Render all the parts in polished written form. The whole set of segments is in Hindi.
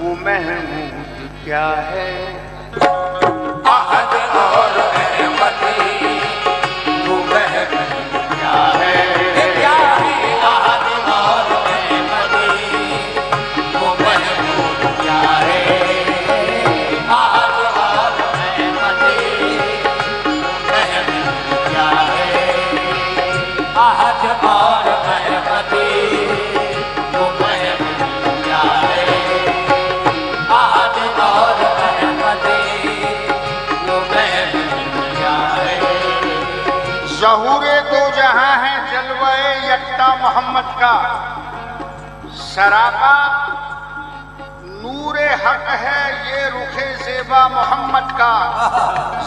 वो महमूद क्या है। अहद और अहमदी वो महमूद क्या है। क्या है अहद और अहमदी वो महमूद क्या है। अहद और अहमदी वो महमूद क्या है। अहद और अहमदी वो महमूद क्या है। अहद और अहमदी वो महमूद क्या है। ज़हूरे दो जहां है जलवाए यकता मोहम्मद का। सराबा नूरे हक है ये रुखे ज़ेबा मोहम्मद का।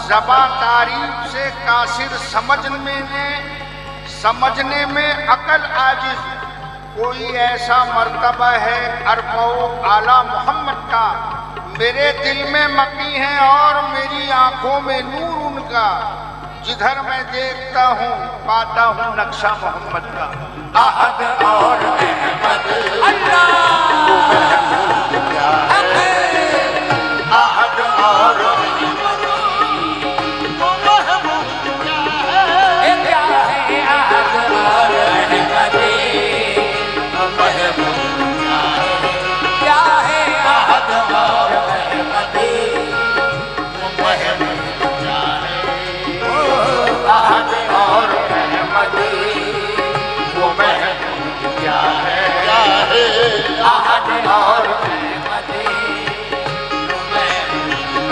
ज़बा तारीफ से कासिर समझने में अकल आजिज। कोई ऐसा मर्तबा है अरफो आला मोहम्मद का। मेरे दिल में मकी है और मेरी आंखों में नूर उनका। जिधर मैं देखता हूँ पाता हूँ नक्शा मोहम्मद का। अहद और अहमद अल्लाह वो महमूद क्या है। अहद और अहमद वो महमूद क्या है। क्या है अहद और अहमद वो महमूद क्या है। क्या है अहद और अहमद वो महमूद क्या है। अहद और अहमद वो महमूद क्या है। अहद और अहमद वो महमूद क्या है।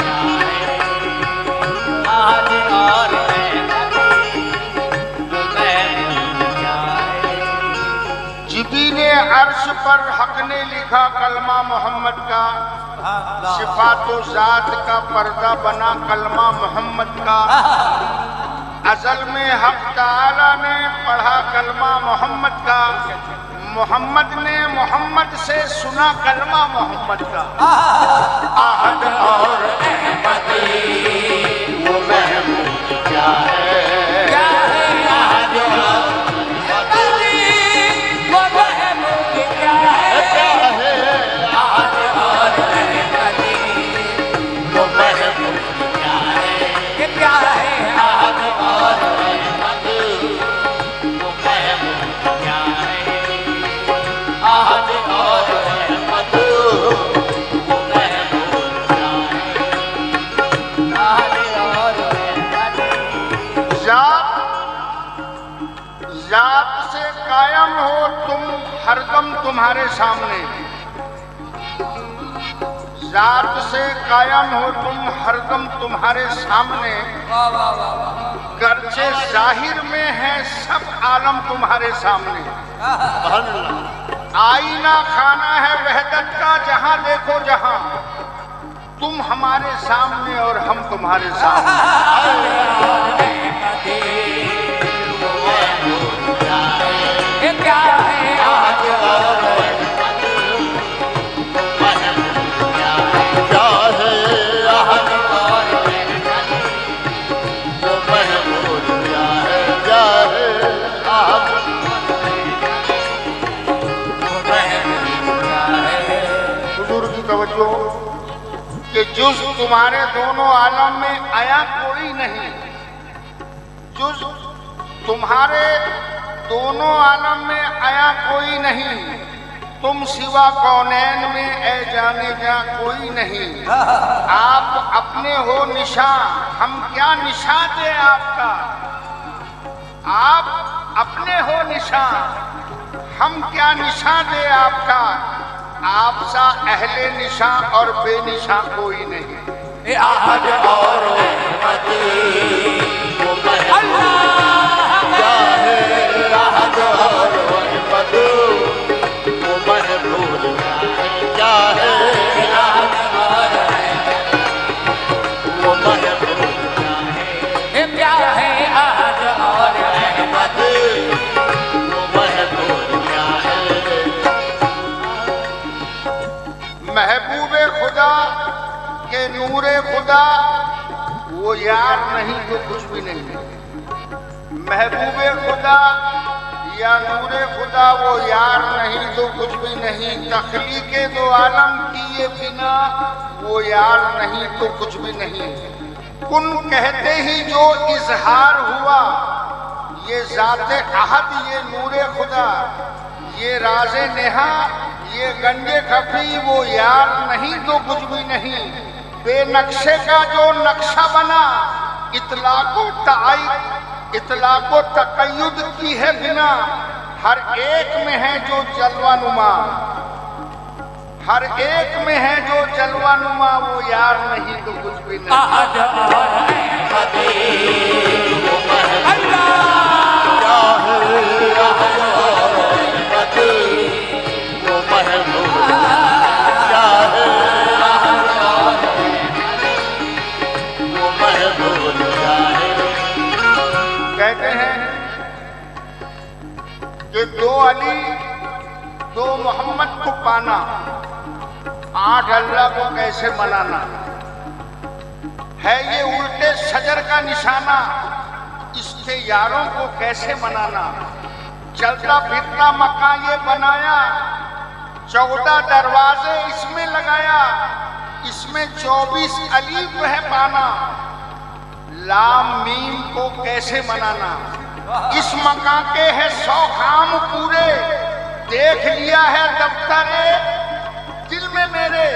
अहद और अहमद वो महमूद क्या है। जिबीने अर्श पर हक ने लिखा कलमा मोहम्मद का। सिफातो जात का पर्दा बना कलमा मोहम्मद का। अज़ल में हक ताला ने पढ़ा कलमा मोहम्मद का। मोहम्मद ने मोहम्मद से सुना कलमा मोहम्मद का। अहद और अहमद वो महमूद क्या है। क्या है अहद और अहमद वो महमूद क्या है। क्या है अहद और अहमद वो महमूद क्या है। क्या है अहद और अहमद वो महमूद क्या है। अहद और अहमद वो महमूद क्या है। अहद और अहमद जात से कायम हो तुम हरदम तुम्हारे सामने। जात से कायम हो तुम हरदम तुम्हारे सामने। गर्चे जाहिर में है सब आलम तुम्हारे सामने। आईना खाना है वहदत का जहां देखो जहां। तुम हमारे सामने और हम तुम्हारे सामने। क्या है अहद और अहमद वो महमूद क्या है। क्या है अहद और अहमद वो महमूद क्या है। क्या है अहद वो महमूद क्या है। हुजूर की तवज्जो कि जुज तुम्हारे दोनों आलम में आया कोई नहीं। जुज तुम्हारे दोनों आलम में आया कोई नहीं। तुम सिवा कौनैन में ऐ जाने जा कोई नहीं। आप अपने हो निशान हम क्या निशान दे आपका। आप अपने हो निशान हम क्या निशान दे आपका। आप सा अहले निशान और बेनिशान कोई नहीं। अहद और अहमद वो महमूद क्या है। अहद और अहमद वो महमूद क्या है। अहद और अहमद वो महमूद क्या है। क्या है अहद और अहमद वो महमूद क्या है। महबूबे खुदा के नूरे खुदा वो यार नहीं तो कुछ भी नहीं। महबूबे खुदा या नूरे खुदा वो यार नहीं तो कुछ भी नहीं, तख्लीके दो आलम किए बिना वो यार नहीं तो कुछ भी नहीं। कुन कहते ही जो इजहार हुआ, ये ज़ाते अहद ये नूरे खुदा, ये राज़े नेहा ये गंजे खफी वो यार नहीं तो कुछ भी नहीं। बेनक्शे का जो नक्शा बना, इतलाको तक़य्युद की है बिना, हर एक में है जो जलवा नुमा, हर एक में है जो जलवा नुमा वो यार नहीं तो कुछ भी नहीं। कहते हैं कि दो अली दो मोहम्मद को पाना, 8 अल्लाह को कैसे मनाना है, ये उल्टे सजर का निशाना, इसके यारों को कैसे मनाना। चलता फिरता मकान ये बनाया, 14 दरवाजे इसमें लगाया, इसमें 24 अलीफ है पाना, लाम मीम को कैसे मनाना। इस मकान के है 100 काम पूरे, देख लिया है दफ्तरे दिल में मेरे,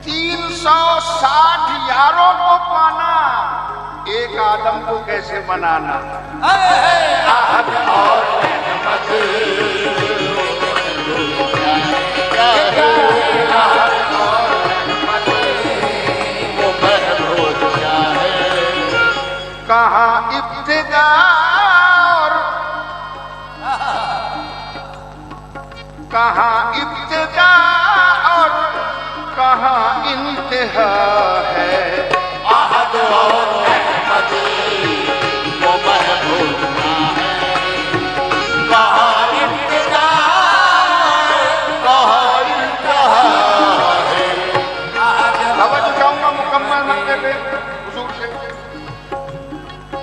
360 यारों को पाना, एक आदम को कैसे मनाना। आहद और रहमत कहाँ इब्तिदा और कहाँ इब्तिदा और कहाँ इंतहा है। आहद और रहमत वो महबूब है, कहाँ इब्तिदा कहाँ इंतहा है। अब जाऊंगा मुकम्मल मसले पे हुजूर से।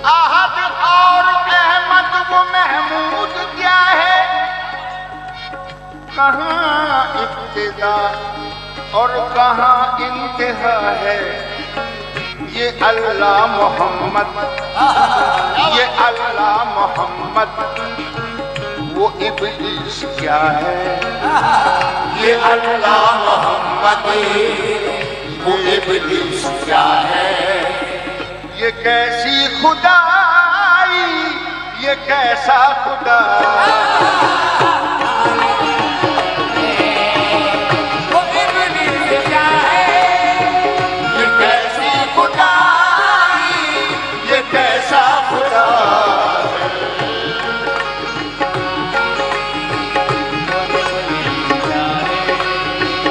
आहद और अहमद वो महमूद क्या है, कहाँ इब्तिदा और कहाँ इंतहा है। ये अल्लाह मोहम्मद, ये अल्लाह मोहम्मद वो इब्लीस क्या है। ये अल्लाह मोहम्मद वो इब्लीस क्या है। ये कैसी खुदाई, ये कैसा खुदा, वो इब्लीस क्या है। ये कैसी खुदाई, ये कैसा खुदा है।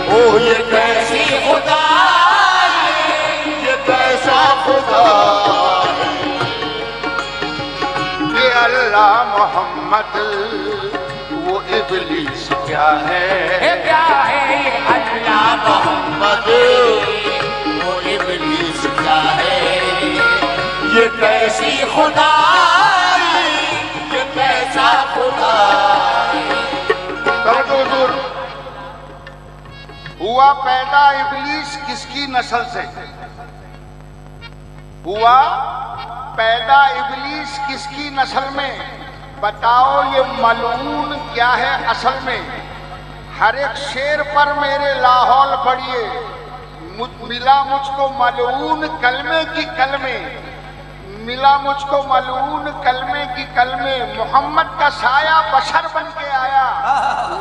ओ ये कैसी खुदाई, ये कैसा खुदा है। ये अल्लाह मोहम्मद वो इब्लीस क्या है। क्या है ये अल्लाह मोहम्मद वो इब्लीस क्या है। ये कैसी खुदाई, ये कैसा खुदा है। तब तो हुजूर, हुआ पैदा इब्लीस किसकी नस्ल से, हुआ पैदा इब्लीस किसकी नस्ल में, बताओ ये मलून क्या है असल में। हर एक शेर पर मेरे लाहौल पढ़िए, मिला मुझको मलून कलमे की कलमे, मिला मुझको मलून कलमे की कलमे। मोहम्मद का साया बशर बन के आया,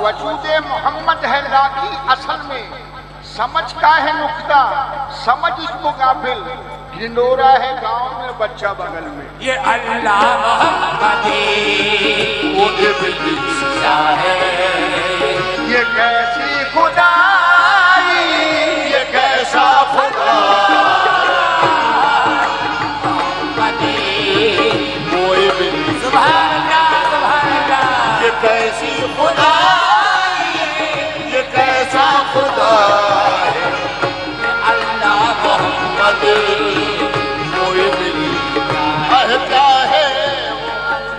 वजूदे मोहम्मद है लाकी असल में। समझ का है नुक्ता, समझ इसको गाफिल, ढिंडोरा है गांव में बच्चा बगल में। ये अल्लाह मोहम्मद वो इब्लीस क्या है। ये कैसी खुदाई, ये कैसा खुदा वो इब्लीस। सुभान अल्लाह, सुभान अल्लाह। ये कैसी खुदाई, ये कैसा खुदा है। अल्लाह मोहम्मद वो इब्लीस क्या है।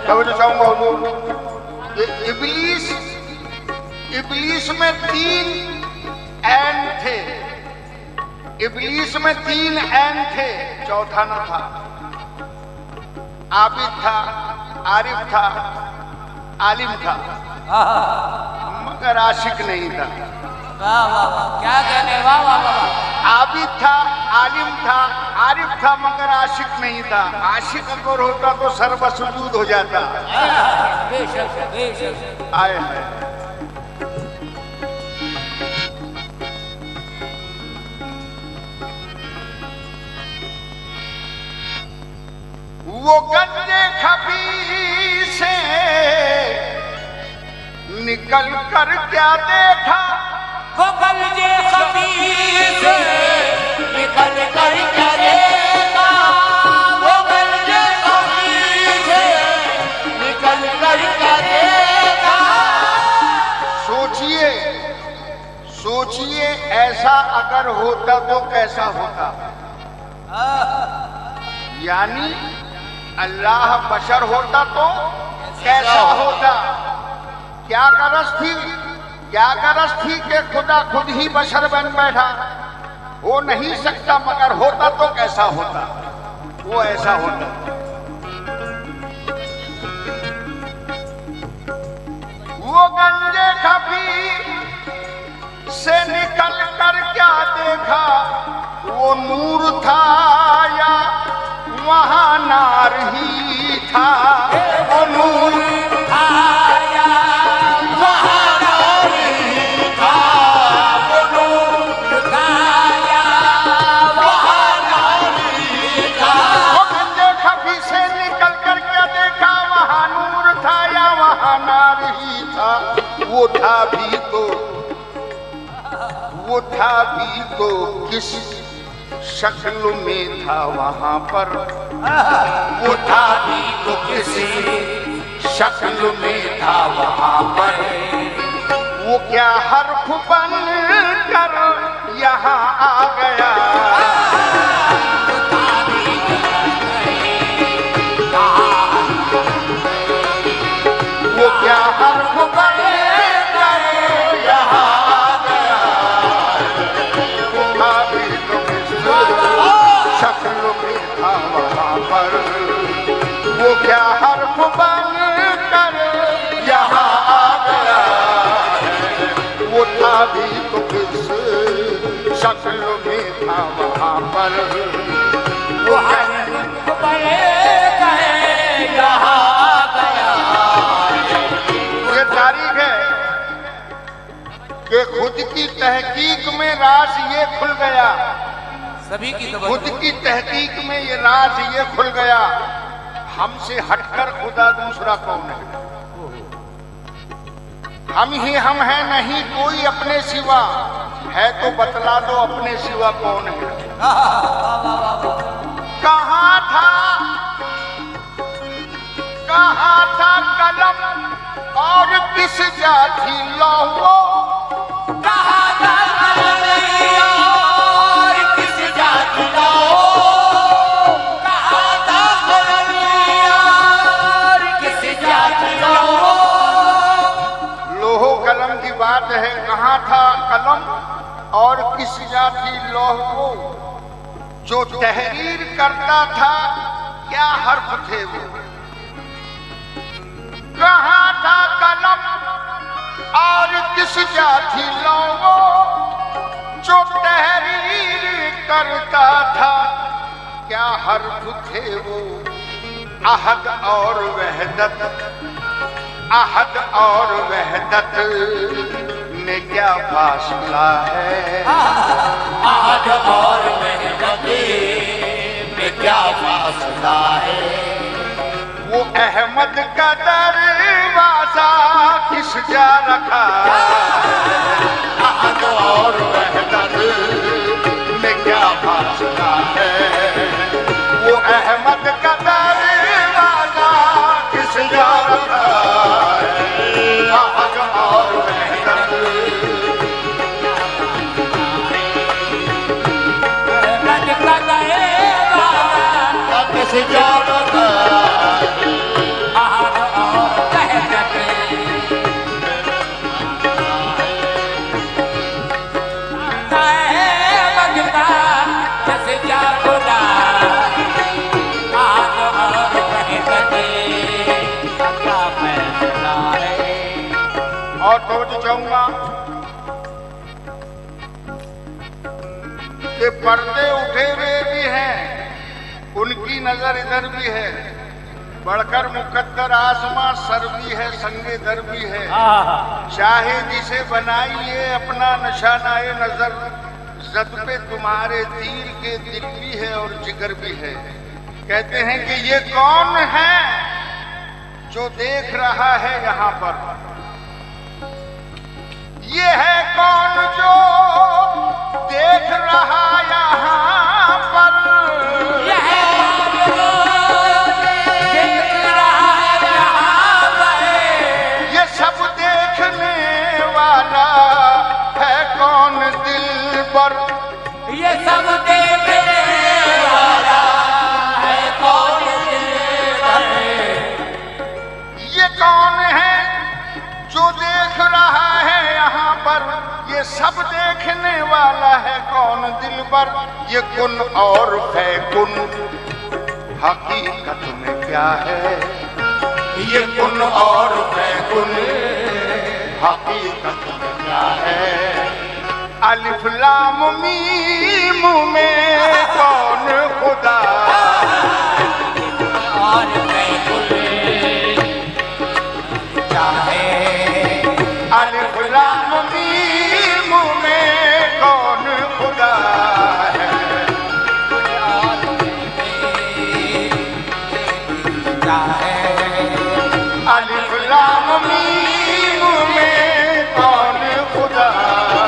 तब तो चाहूंगा हुजूर, इबलीस, इबलीस में 3 ऐन थे, इबलीस में 3 ऐन थे, चौथा न था। आबिद था, आरिफ था, आलिम था, मगर आशिक नहीं था। वाह वाह वाह, क्या कहने, वाह वाह वाह। आबिद था, आलिम था, आरिफ था, मगर आशिक नहीं था। आशिक अगर होता तो सर्वसुजूद हो जाता। बेशक बेशक। आए हैं वो गंजे खबी से निकल कर क्या देखा, वो गंजे खबी से निकल कर क्या देखा, वो गंजे खबी से निकल कर क्या देखा। सोचिए, सोचिए ऐसा अगर होता तो कैसा होता। यानी अल्लाह बशर होता तो कैसा होता। क्या गरज थी, क्या गरज थी कि खुदा खुद ही बशर बन बैठा। हो नहीं सकता, मगर होता तो कैसा होता, वो ऐसा होता। वो गंजे खबी से निकल कर क्या देखा, वो नूर था या वहां नार ही था। वो नूर था या वहाँ नार ही था, वो नूर था या वहाँ नार ही था। वो गंजे खबी से निकल कर क्या देखा, वहां नूर था या वहां नार ही था। वो था भी तो, वो था भी तो किस शक्ल में था वहां पर। वो था भी तो किसी शक्ल में था वहां पर। वो क्या हर्फ बन कर यहाँ आ गया, वो क्या हर्फ बन कर यहाँ आ गया। वो था भी तो किसी शक्ल में था वहां पर। वो क्या हर्फ बन कर यहाँ आ गया। वो था भी तो किस शक्ल में था वहां पर। वो हर्फ बने कहे यहाँ आ गया। ये तारीख है कि खुद की तहकीक में राज ये खुल गया। सभी की खुद की तहकीक में ये राज ये खुल गया, हमसे हटकर खुदा दूसरा कौन है। हम ही हम हैं, नहीं कोई अपने सिवा है। तो बतला दो अपने सिवा कौन है। कहाँ था, कहाँ था कलम और किस जाति लौहो। कहाँ था कलम और किस जाति लौहो। कहाँ था कलम और किस जाति लौहो। लोहो कलम की बात है। कहाँ था कलम और किस जाति लौहो। जो तहरीर करता था क्या हर्फ थे वो। कहाँ था कलम और किस जाति लौहो। जो तहरीर करता था क्या हर्फ थे वो। अहद और वहदत, अहद और वहदत में क्या फासला है। अहद और वहदत में क्या फासला है। वो अहमद का दरवाजा किस जा रखा। अहद और वहदत में क्या फासला है। वो अहमद का दरवाजा किस जा रखा है। अहद और वहदत किस जा रखा। अहद और वहदत तवज्जो चाहूंगा कि पर्दे उठे हुए भी हैं, उनकी नजर इधर भी है, बढ़कर मुकद्दर आसमां सर भी है, संगे दर भी है, चाहे जिसे बनाइए अपना निशानाए नजर, जद पे तुम्हारे तीर के दिल भी है और जिगर भी है। कहते हैं कि ये कौन है जो देख रहा है यहाँ पर, ये है कौन जो देख रहा यहाँ पर, ये है कौन जो देख रहा यहाँ पर, ये सब देखने वाला है कौन दिल पर, ये सब देखने वाला है कौन दिल पर, ये कौन है जो देख रहा है यहाँ पर, ये सब देखने वाला है कौन दिल पर, ये कुन और फैकुन हकीकत में क्या है, ये कुन और फैकुन हकीकत में क्या है, अलिफ लाम मीम में कौन खुदा और फैकुन क्या है, अलिफ लाम मीम में कौन खुदा है, क्या है, अलिफ लाम मीम में कौन खुदा है,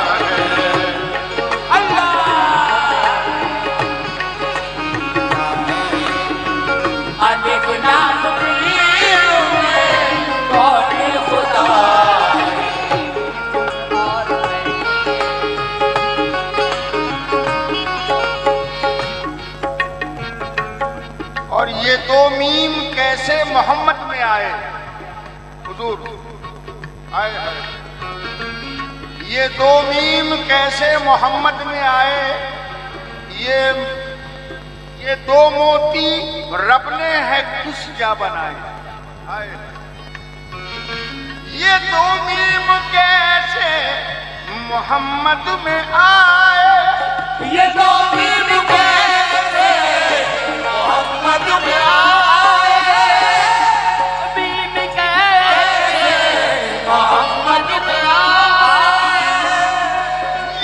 अलिफ लाम मीम में कौन खुदा है। और ये दो मीम कैसे मोहम्मद में आए, हुजूर आए हैं, ये दो मीम कैसे मोहम्मद में आए, ये दो मोती रब ने है किस जा बनाए, आए ये दो मीम कैसे मोहम्मद में आए, ये दो मीम कैसे मोहम्मद में आए, मीम कैसे मोहम्मद में आए,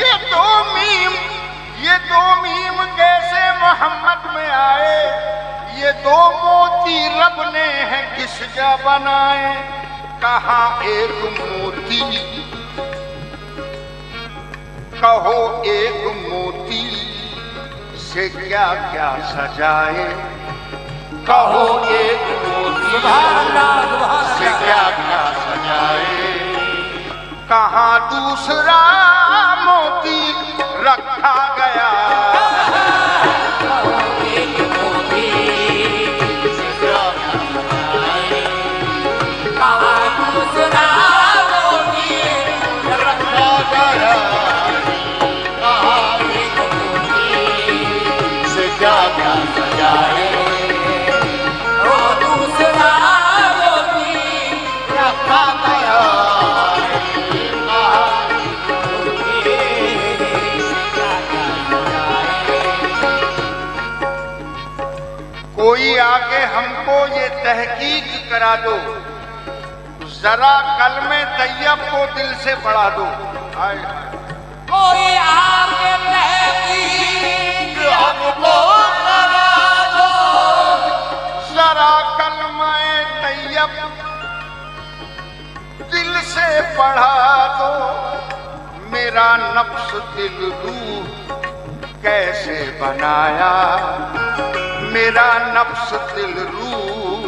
ये दो मीम कैसे मोहम्मद में आए, ये दो मोती रब ने है किस जा बनाए, कहाँ एक मोती कहो एक मोती से क्या क्या सजाए, कहो एक मोती से क्या क्या सजाए, कहाँ दूसरा मोती रखा गया, कहो एक मोती से क्या क्या सजाए, कहाँ दूसरा मोती रखा गया, कहाँ एक मोती से क्या क्या सजाए, वो दूसरा मोती रखा गया, कोई आके हमको ये तहकीक करा दो, जरा कलमे तैयब को दिल से पढ़ा दो, कोई आके तहकीक हमको करा दो, जरा कलमे तैयब दिल से पढ़ा दो, मेरा नफ्स दिल रूह कैसे बनाया, मेरा नफ्स दिल रूह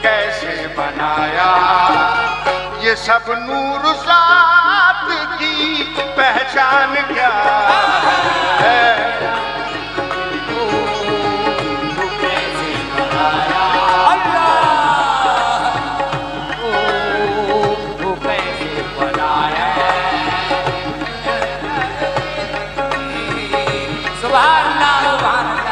कैसे बनाया, ये सब नूर ज़ात की पहचान क्या है, कैसे बनाया अल्लाह, कैसे बनाया, सुभान अल्लाह सुभान अल्लाह।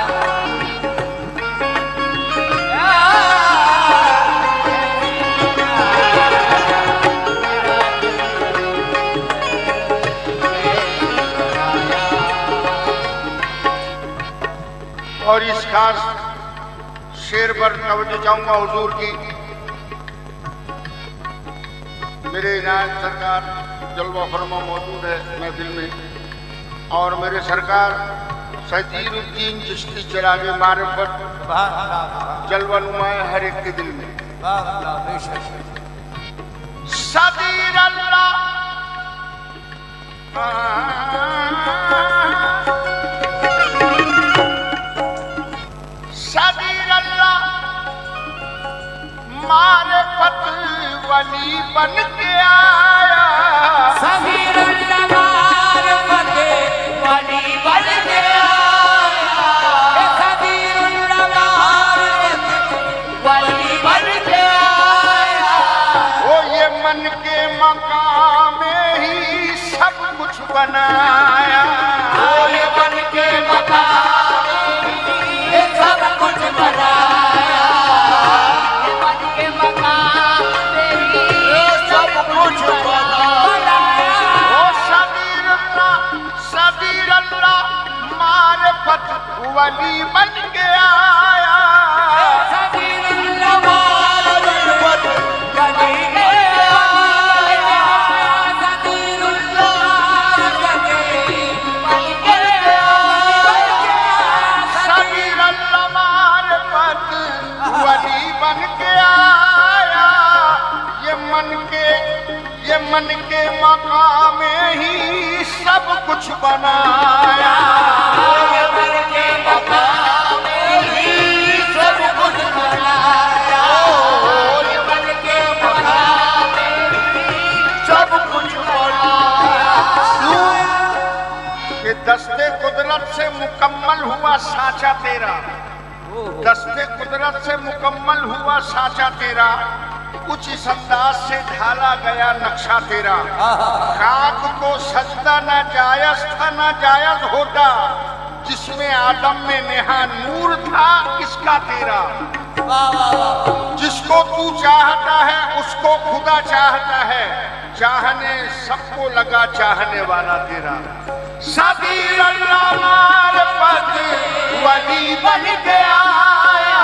और इस खास शेर पर तवज्जो चाहूंगा हुजूर की। मेरे इनायत सरकार जलवा फरमा मौजूद है महफिल में, और मेरे सरकार सजीरुद्दीन चिश्ती चिरागे मारिफत जलवा नुमाए हर एक के दिल में। सदीर अल्लाह सदीर अल्लाह मारिफत वली बन के आया। सदीर अल्लाह मारिफत वली बन के आया। सदीर अल्लाह मारिफत वली बन के आया। वो ये मन के मकाम में ही सब कुछ बनाया। वो ये मन के मकाम में सब कुछ बनाया। ये मन के मकाम में ही सब कुछ बनाया। वो सदीर अल्लाह मारिफत वली बन के आया। सदीर अल्लाह मारिफत वली बन के आया। सदीर अल्लाह बन के आया। सदीर अल्लाह मारिफत वली बन के आया। ये मन के मकाम में ही सब कुछ बनाया। ये मन के मकाम में ही सब कुछ बनाया। ये मन के मकाम में ही सब कुछ बनाया। कि दस्ते कुदरत से मुकम्मल हुआ साँचा तेरा। दस्ते कुदरत से मुकम्मल हुआ साँचा तेरा। कुछ इस अंदाज से ढाला गया नक्शा तेरा। खाक को सजदा न जायज था न जायज होता। जिसमें आदम में नेहा नूर था किसका तेरा। जिसको तू चाहता है उसको खुदा चाहता है। चाहने सबको लगा चाहने वाला तेरा। सदीर अल्लाह मारिफत वली बन के आया।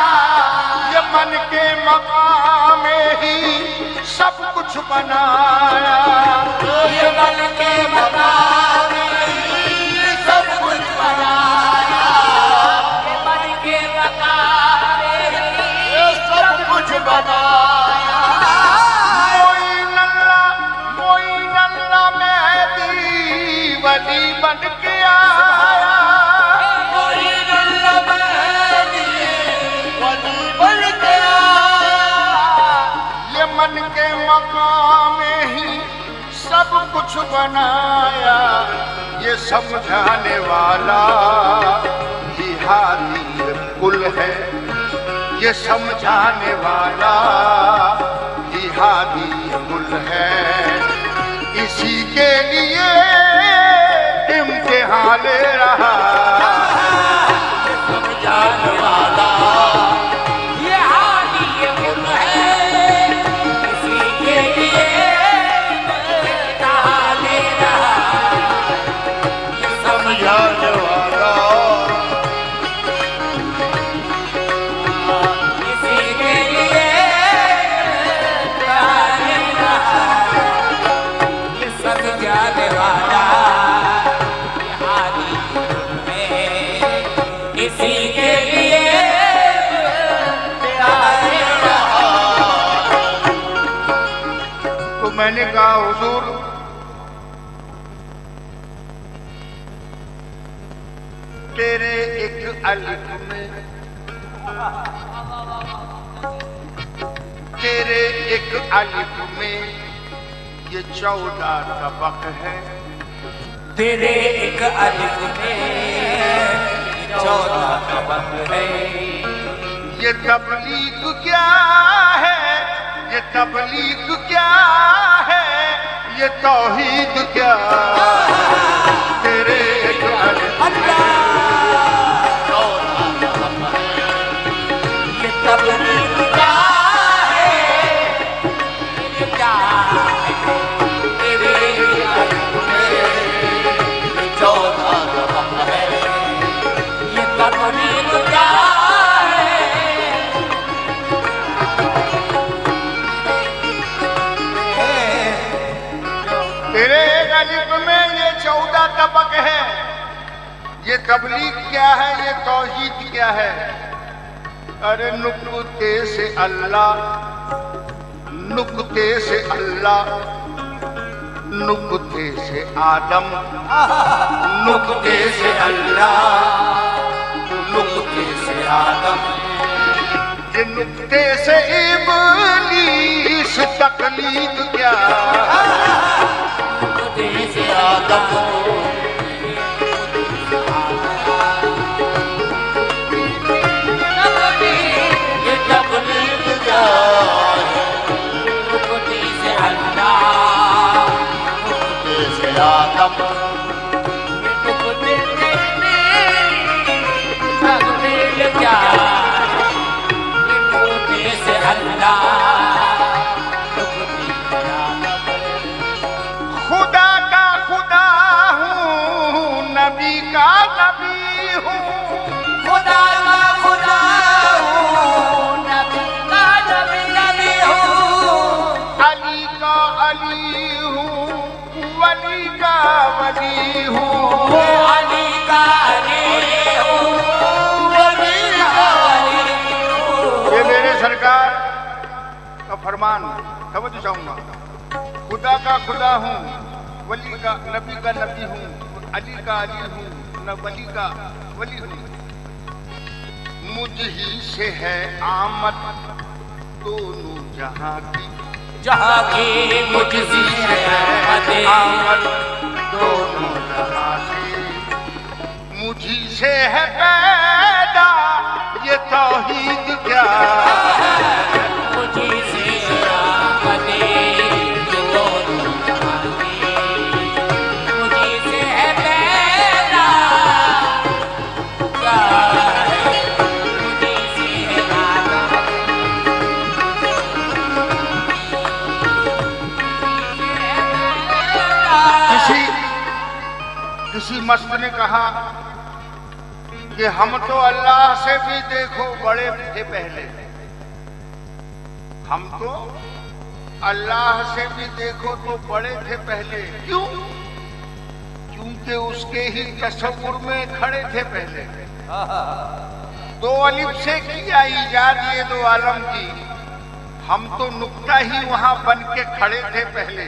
ये मन के मकाम में ही सब कुछ बनाया। ये मन के मकाम में ही सब कुछ बनाया। ये मन के मकाम में ही सब कुछ बनाया। मोइन अल्लाह मेहदी वली बन के आया। मोइन अल्लाह मेहदी वली बन के आया। ये मन के मकाम में ही सब कुछ बनाया। ये समझाने वाला ही हादी कुल है। ये समझाने वाला ही हादी कुल है। इसी के लिए इम्तिहान ले रहा। समझाने वाला ये हादी कुल है। इसी के लिए इम्तिहान ले रहा। ये समझाने वाला इसी के लिए इम्तिहान ले रहा। ये समझाने वाला ये हादी कुल है। इसी के लिए इम्तिहान ले रहा। तो मैंने कहा हुजूर तेरे एक अलिफ में तेरे एक अलिफ में ये 14 तबक है। तेरे एक अलिफ में 14 तबक है। ये तबलीग क्या है। ये तबलीग क्या है। ये तौहीद क्या। तेरे एक अलिफ ये तबलीग क्या है। ये क्या है। तेरे एक अलिफ में 14 तबक है। ये तबलीग क्या ये तबलीग क्या है, ये तौहीद क्या है? अरे नुक्ते से अल्लाह, नुक्ते से अल्लाह, नुक्ते से आदम, नुक्ते से अल्लाह, नुक्ते से आदम, ये नुक्ते से इब्लीस तकलीद क्या? नुक्ते से आदम, खुदा का खुदा हूँ, नबी का नबी हूँ, खुदा का खुदा हूँ, नबी का नबी हूँ, अली का अली हूँ, वली का वली हूँ, अली का अली हूँ, वली का वली हूँ। ये मेरे सरकार का फरमान समझ जाऊंगा। खुदा का खुदा हूँ, वली का नबी हूँ, अली का अली हूँ, न वली का वली हूँ। मुझ ही से है आमद दोनों जहाँ की, जहाँ की मुझसे है आमद दोनों जहाँ की। मुझी से है पैदा ये तौहीद क्या? मुझी से आमदे जो दोनों जहाँ की, मुझी से है पैदा क्या है, मुझी से है आदम, किसी मस्त ने कहा कि हम तो अल्लाह से भी देखो बड़े थे पहले, हम तो अल्लाह से भी देखो तो बड़े थे पहले। क्यों? क्योंकि उसके ही तसव्वुर में खड़े थे पहले। दो अलिफ से किया ईजाद ये दो आलम की, हम तो नुक्ता ही वहां बन के खड़े थे पहले।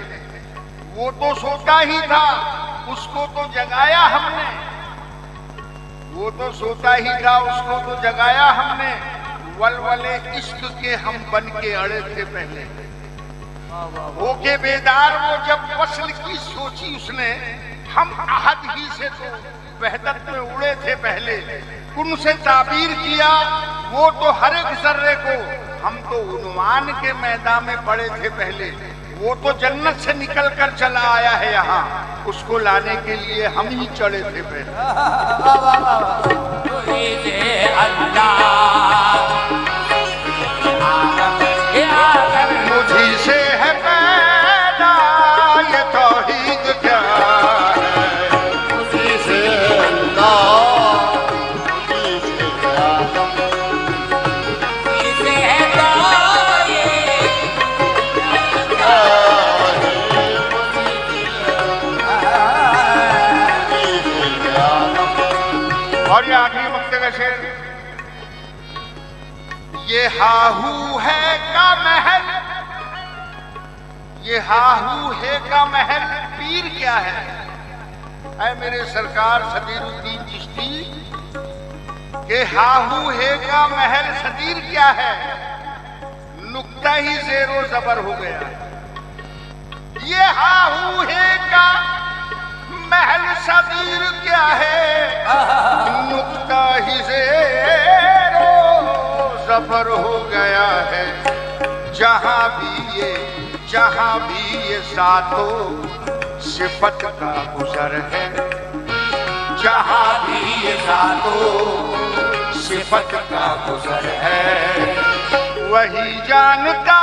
वो तो सोता ही था, उसको तो जगाया हमने, वो तो सोता ही था, उसको तो जगाया हमने। वलवले इश्क के हम बन के अड़े थे पहले। होके बेदार वो जब वस्ल की सोची उसने, हम अहद ही से तो वहदत में उड़े थे पहले। उनसे ताबीर किया वो तो हर एक जर्रे को, हम तो उन्वान के मैदान में पड़े थे पहले। वो तो जन्नत से निकल कर चला आया है यहाँ, उसको लाने के लिए हम ही चढ़े थे पहले। मुझी से है पैदा ये तौहीद क्या है? मुझी से अल्लाह, मुझी से आदम, मुझी से है और ये आखिरी मक्ते का शेर, ये हाहू है का महल, ये हाहू है का महल पीर क्या है? ऐ मेरे सरकार सदीरुद्दीन चिश्ती के हाहू है का महल सदीर क्या है? नुक्ता ही ज़ेरो ज़बर हो गया। ये हाहू है का महल सदीर क्या है? नुक्ता ही ज़ेरो ज़बर हो गया है। जहाँ भी ये सातों सिफत का गुजर है, जहाँ भी ये सातों सिफत का गुजर है, वही जानता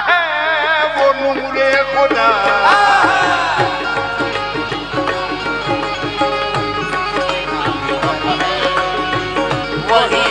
है वो नूरे खुदा। वही